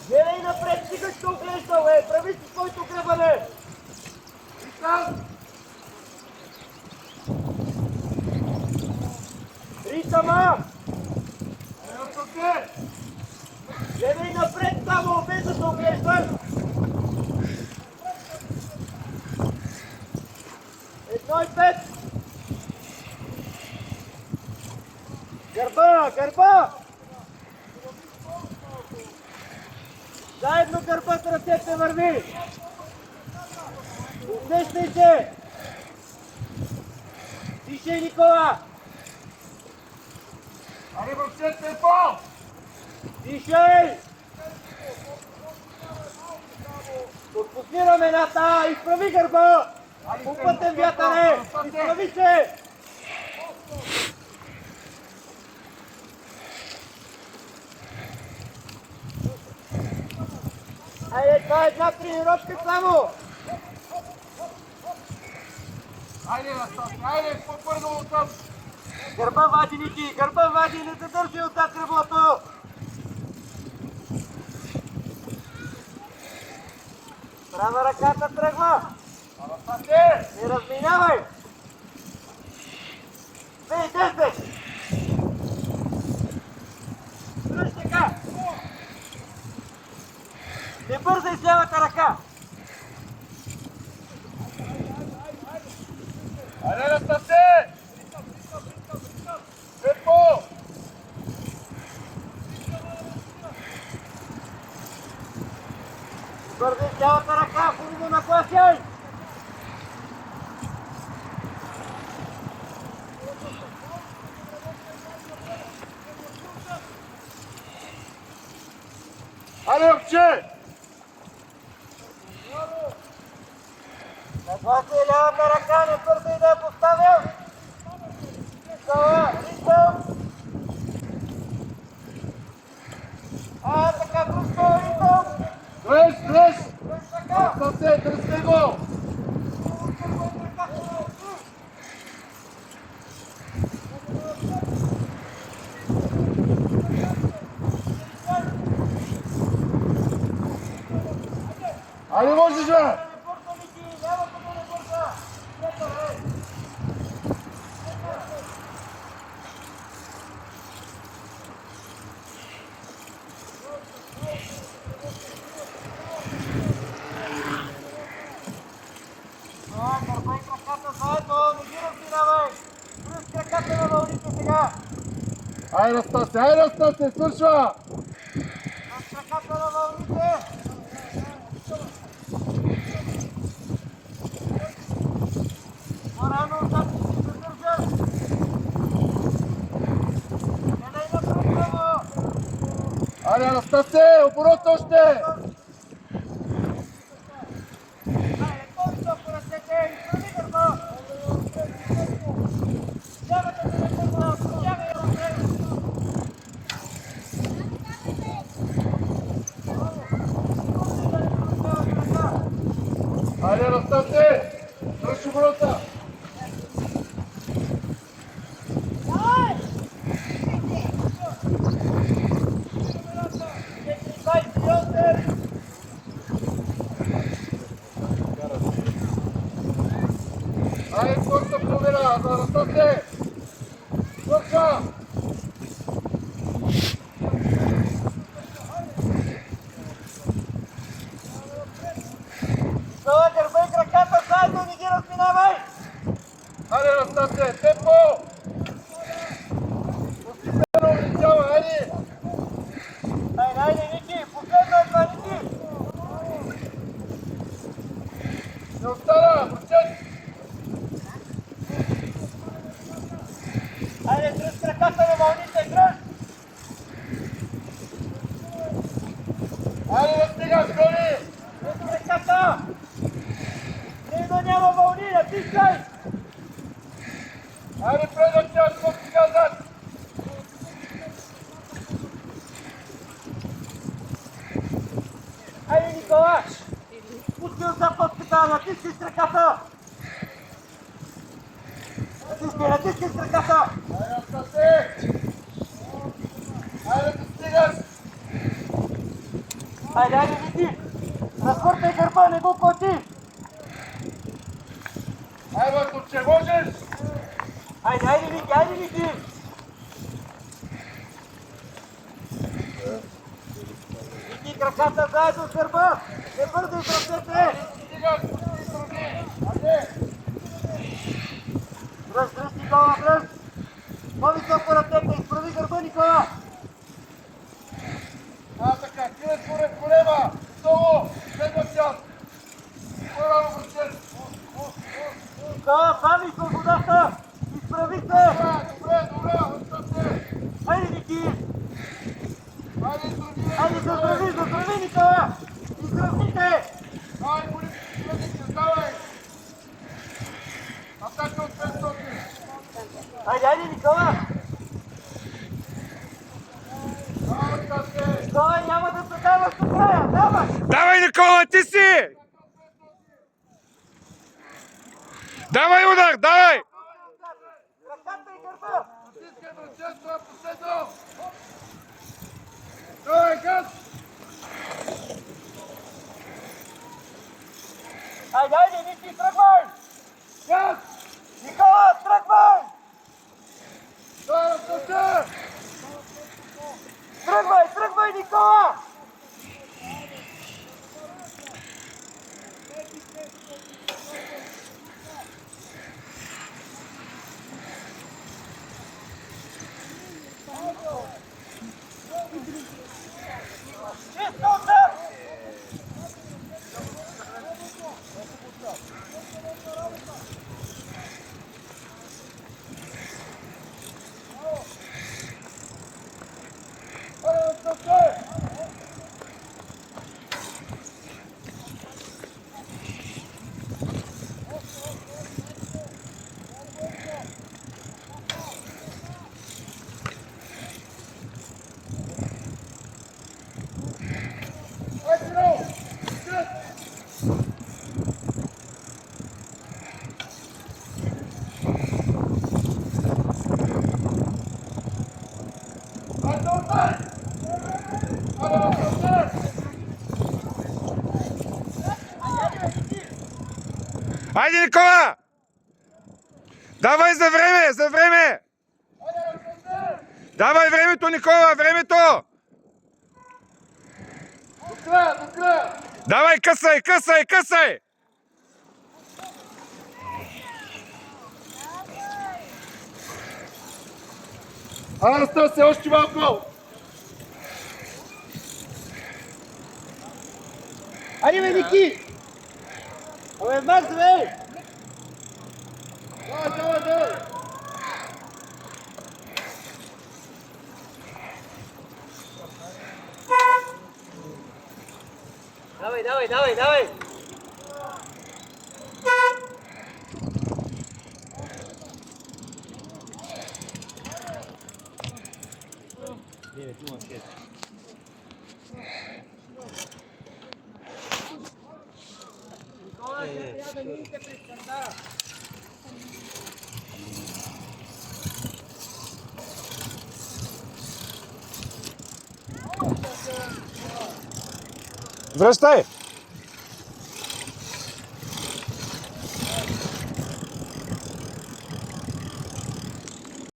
Гледай напред, стига ще оглеждал, прави си своето гребане! Ритъма! Гледай напред само, без да се оглеждаш! Едно и 5! Гърба, гърба! Заедно гърбът, ръцете върви! Усещай се! Дишай, Никола! Allez, mon chef, c'est fort! Дишай! Отпусни рамената! Изправи гърба! Попътен вятър! Изправи се! Айде, това е една тренировка само! Айде, Настасия, айде, по-бързо оттам! Гърба вади, Ники! Гърба вади! Не задържи отзад кръвото! Права ръката тръгва! Не разминавай! 2-10! Дръж така! Не бързай с лявата ръка! Айде, Настасия! Пепо! Бързай с лявата ръка! Хубаво нагласяй! Айде, момче! Нагласяй лявата ръка! Не бързай да я поставям! Това! Ритъм! Така, друго! Ритъм! Дръж, дръж! Дръж така! Настасия, дръжте го! Айде, можеш, бе! Гърба и краката заедно, не ги разминавай! Дръж краката на вълните сега! Айде, Настасия, айде, Настасия, свършва! Дръж краката на вълните! По-рано отзад ще се задържаш! Гледай напред право! Айде, Настасия, оборот още! Айде, повече по ръцете! Изправи гърба! Лявата да не гърба! Протягай напред! Айде, Настасия, дръж оборота! Айде, скората проверя, за Настасия! Свършва! Това гърба и краката краката на вълните, дръж! Айде да стигаш, гони! Връщ краката! Не да няма вълни, натискай! Айде предък част, колко сега зад! Айде, Никола! Пусти от запътката, натискай с ръката! Натискай с ръката! Айде отстъпи! Айде да стигаш! Айде, Ники! Разхвъртай гърба, не го клати! Айде, ако че можеш! Айде, Ники! Ники, краката заедно с гърба! Не бързай с ръцете! Стигаш, пусти страни! Айде! Дръж, Никола, дръж! По-високо ръцете, изправи гърба, Никола! Така, ти е според голема! Долу! Следва част! По-рано връщен! Никола, сами с водата! Изправи се! Добре, отстъпи! Айде, Ники! Айде, изрази! Айде, заздрави, Никола! Изравните! Давай, боли, следите, давай! Атака от 500! Айде, Никола! Давай, Стасе! Никола, няма да се даваш до края! Давай! Давай, Никола, ти си! Давай удар, давай! Ръката и гърба! Натискай връщен, това е последно! Давай, газ! Айде, Ники, тръгвай! Газ! Никола, тръгвай! Давай, Стасе! Тръгвай, Никола! Чисто удар! Айде, Стасе! Айде, Ро! Газ! Айде, удар! Айде, Стасе! Айде, Никола! Давай за време, за време! Айде, Стасе! Давай времето, Никола, времето! До края! Давай, късай! Айде, Стасе, още малко! Айде, Ники! Абе, Макс, бе! Давай! Давай! Никола, ще трябва да минете през кантара. Връщай!